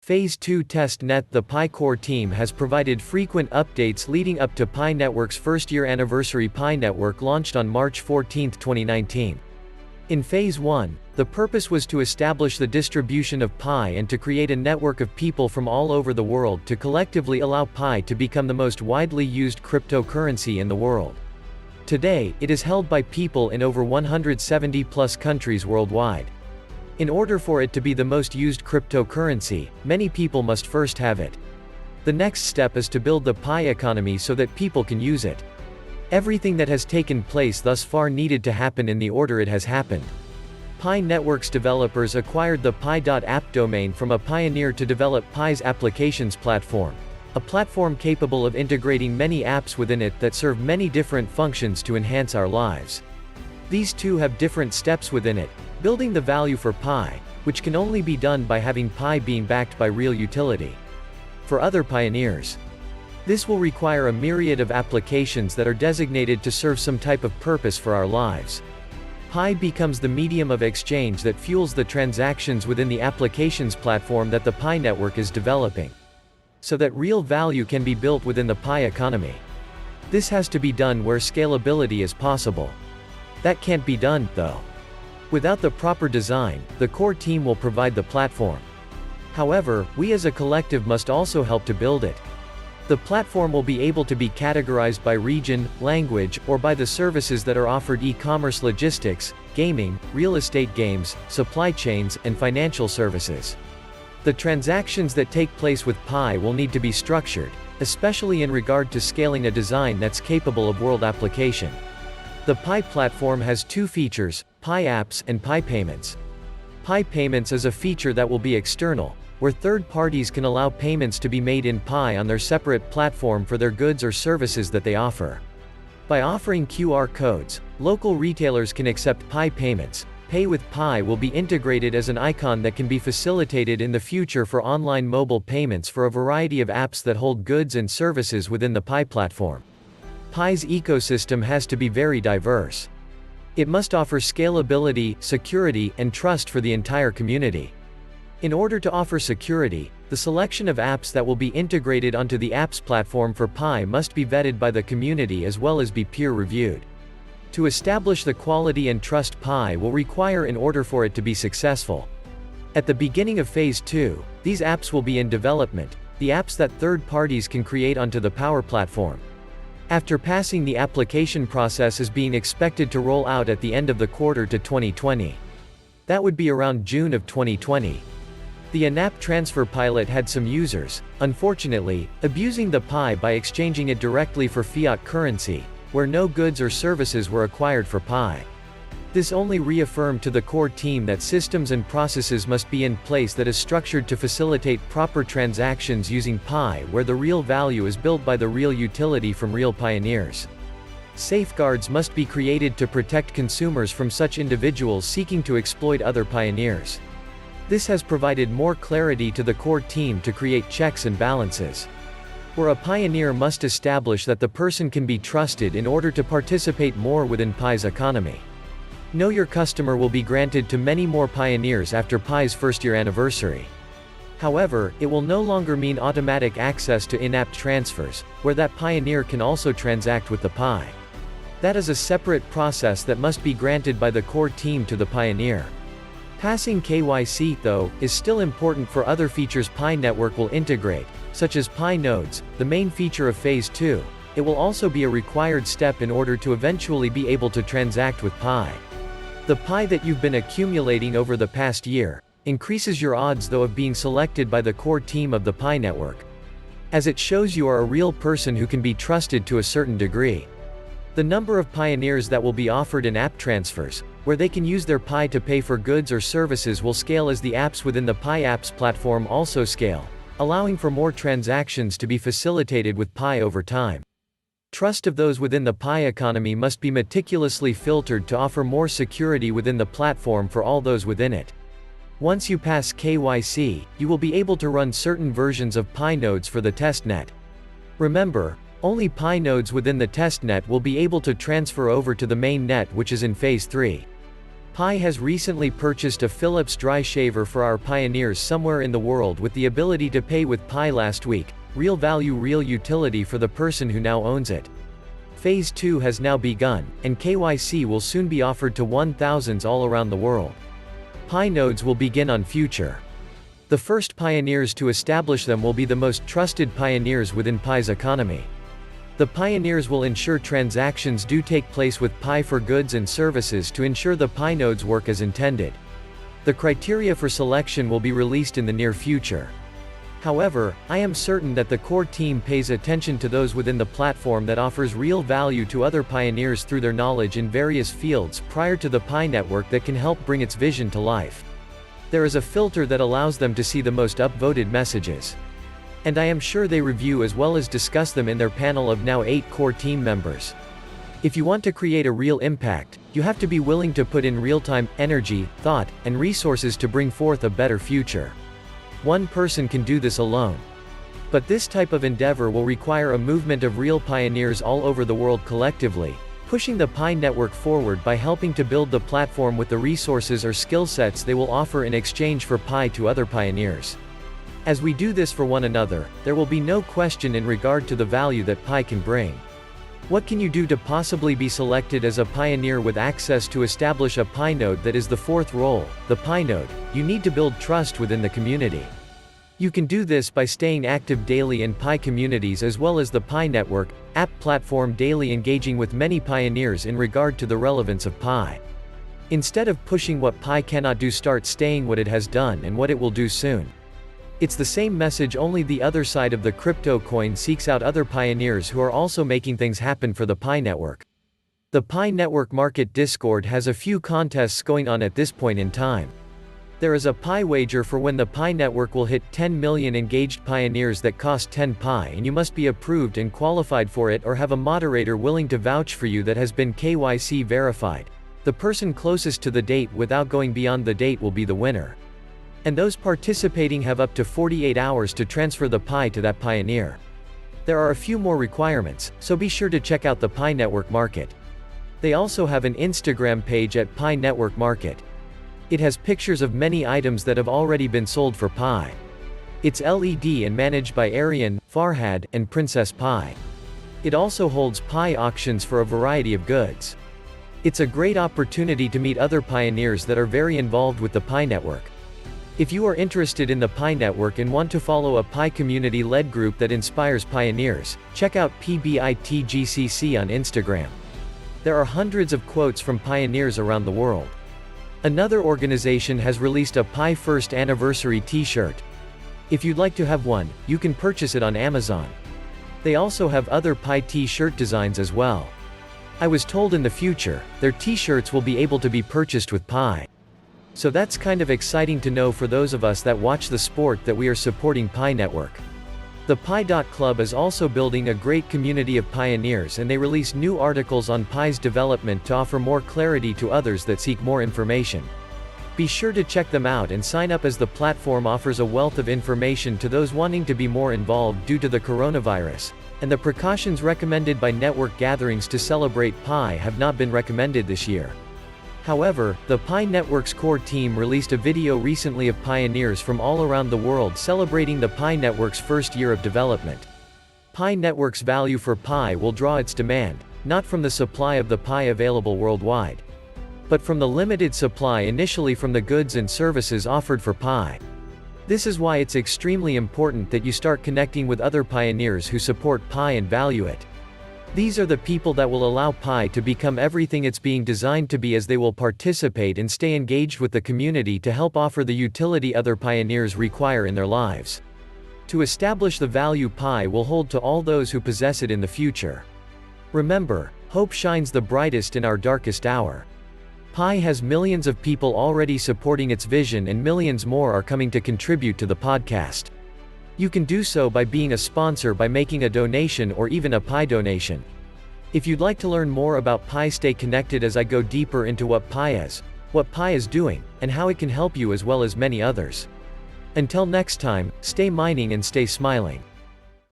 Phase 2 Test Net. The Pi core team has provided frequent updates leading up to Pi Network's first-year anniversary. Pi Network launched on March 14, 2019. In Phase 1, the purpose was to establish the distribution of Pi and to create a network of people from all over the world to collectively allow Pi to become the most widely used cryptocurrency in the world. Today, it is held by people in over 170+ countries worldwide. In order for it to be the most used cryptocurrency, many people must first have it. The next step is to build the Pi economy so that people can use it. Everything that has taken place thus far needed to happen in the order it has happened. Pi Network's developers acquired the pi.app domain from a pioneer to develop Pi's applications platform, a platform capable of integrating many apps within it that serve many different functions to enhance our lives. These two have different steps within it, building the value for Pi, which can only be done by having Pi being backed by real utility. For other pioneers, this will require a myriad of applications that are designated to serve some type of purpose for our lives. Pi becomes the medium of exchange that fuels the transactions within the applications platform that the Pi network is developing, so that real value can be built within the Pi economy. This has to be done where scalability is possible. That can't be done, though, without the proper design. The core team will provide the platform. However, we as a collective must also help to build it. The platform will be able to be categorized by region, language, or by the services that are offered: e-commerce, logistics, gaming, real estate, games, supply chains, and financial services. The transactions that take place with Pi will need to be structured, especially in regard to scaling a design that's capable of world application. The Pi platform has two features: Pi Apps and Pi Payments. Pi Payments is a feature that will be external, where third parties can allow payments to be made in Pi on their separate platform for their goods or services that they offer. By offering QR codes, local retailers can accept Pi payments. Pay with Pi will be integrated as an icon that can be facilitated in the future for online mobile payments for a variety of apps that hold goods and services within the Pi platform. Pi's ecosystem has to be very diverse. It must offer scalability, security, and trust for the entire community. In order to offer security, the selection of apps that will be integrated onto the apps platform for Pi must be vetted by the community as well as be peer-reviewed. To establish the quality and trust Pi will require in order for it to be successful. At the beginning of Phase 2, these apps will be in development, the apps that third parties can create onto the Power platform. After passing the application process is being expected to roll out at the end of the quarter to 2020. That would be around June of 2020. The in-app transfer pilot had some users, unfortunately, abusing the Pi by exchanging it directly for fiat currency, where no goods or services were acquired for Pi. This only reaffirmed to the core team that systems and processes must be in place that is structured to facilitate proper transactions using Pi, where the real value is built by the real utility from real pioneers. Safeguards must be created to protect consumers from such individuals seeking to exploit other pioneers. This has provided more clarity to the core team to create checks and balances, where a pioneer must establish that the person can be trusted in order to participate more within Pi's economy. Know Your Customer will be granted to many more pioneers after Pi's first-year anniversary. However, it will no longer mean automatic access to in-app transfers, where that pioneer can also transact with the Pi. That is a separate process that must be granted by the core team to the pioneer. Passing KYC, though, is still important for other features Pi Network will integrate, such as Pi Nodes, the main feature of Phase 2. It will also be a required step in order to eventually be able to transact with Pi. The Pi that you've been accumulating over the past year increases your odds, though, of being selected by the core team of the Pi Network, as it shows you are a real person who can be trusted to a certain degree. The number of pioneers that will be offered in app transfers, where they can use their Pi to pay for goods or services, will scale as the apps within the Pi Apps platform also scale, allowing for more transactions to be facilitated with Pi over time. Trust of those within the Pi economy must be meticulously filtered to offer more security within the platform for all those within it. Once you pass KYC, you will be able to run certain versions of Pi nodes for the testnet. Remember, only Pi nodes within the testnet will be able to transfer over to the main net, which is in Phase 3. Pi has recently purchased a Philips dry shaver for our pioneers somewhere in the world with the ability to pay with Pi last week. Real value, real utility for the person who now owns it. Phase 2 has now begun, and KYC will soon be offered to 1,000s all around the world. Pi nodes will begin on future. The first pioneers to establish them will be the most trusted pioneers within Pi's economy. The pioneers will ensure transactions do take place with Pi for goods and services to ensure the Pi nodes work as intended. The criteria for selection will be released in the near future. However, I am certain that the core team pays attention to those within the platform that offers real value to other pioneers through their knowledge in various fields prior to the Pi network that can help bring its vision to life. There is a filter that allows them to see the most upvoted messages. And I am sure they review as well as discuss them in their panel of now 8 core team members. If you want to create a real impact, you have to be willing to put in real-time, energy, thought, and resources to bring forth a better future. One person can do this alone. But this type of endeavor will require a movement of real pioneers all over the world collectively, pushing the Pi network forward by helping to build the platform with the resources or skill sets they will offer in exchange for Pi to other pioneers. As we do this for one another, there will be no question in regard to the value that Pi can bring. What can you do to possibly be selected as a pioneer with access to establish a Pi node that is the fourth role, the Pi node? You need to build trust within the community. You can do this by staying active daily in Pi communities as well as the Pi network, app platform daily engaging with many pioneers in regard to the relevance of Pi. Instead of pushing what Pi cannot do, start staying what it has done and what it will do soon. It's the same message, only the other side of the crypto coin seeks out other pioneers who are also making things happen for the Pi network. The Pi network market Discord has a few contests going on at this point in time. There is a Pi wager for when the Pi network will hit 10 million engaged pioneers that cost 10 Pi, and you must be approved and qualified for it or have a moderator willing to vouch for you that has been KYC verified. The person closest to the date without going beyond the date will be the winner. And those participating have up to 48 hours to transfer the Pi to that pioneer. There are a few more requirements, so be sure to check out the Pi Network Market. They also have an Instagram page at Pi Network Market. It has pictures of many items that have already been sold for Pi. It's LED and managed by Arian, Farhad, and Princess Pi. It also holds Pi auctions for a variety of goods. It's a great opportunity to meet other pioneers that are very involved with the Pi network. If you are interested in the Pi network and want to follow a Pi community-led group that inspires pioneers, check out PBITGCC on Instagram. There are hundreds of quotes from pioneers around the world. Another organization has released a Pi First Anniversary t-shirt. If you'd like to have one, you can purchase it on Amazon. They also have other Pi t-shirt designs as well. I was told in the future, their t-shirts will be able to be purchased with Pi. So that's kind of exciting to know for those of us that watch the sport that we are supporting Pi network. The Pi.club is also building a great community of pioneers, and they release new articles on Pi's development to offer more clarity to others that seek more information. Be sure to check them out and sign up, as the platform offers a wealth of information to those wanting to be more involved due to the coronavirus, and the precautions recommended by network gatherings to celebrate Pi have not been recommended this year. However, the Pi Network's core team released a video recently of pioneers from all around the world celebrating the Pi Network's first year of development. Pi Network's value for Pi will draw its demand, not from the supply of the Pi available worldwide, but from the limited supply initially from the goods and services offered for Pi. This is why it's extremely important that you start connecting with other pioneers who support Pi and value it. These are the people that will allow Pi to become everything it's being designed to be, as they will participate and stay engaged with the community to help offer the utility other pioneers require in their lives. To establish the value Pi will hold to all those who possess it in the future. Remember, hope shines the brightest in our darkest hour. Pi has millions of people already supporting its vision, and millions more are coming to contribute to the podcast. You can do so by being a sponsor, by making a donation, or even a Pi donation. If you'd like to learn more about Pi, stay connected as I go deeper into what Pi is doing, and how it can help you as well as many others. Until next time, stay mining and stay smiling.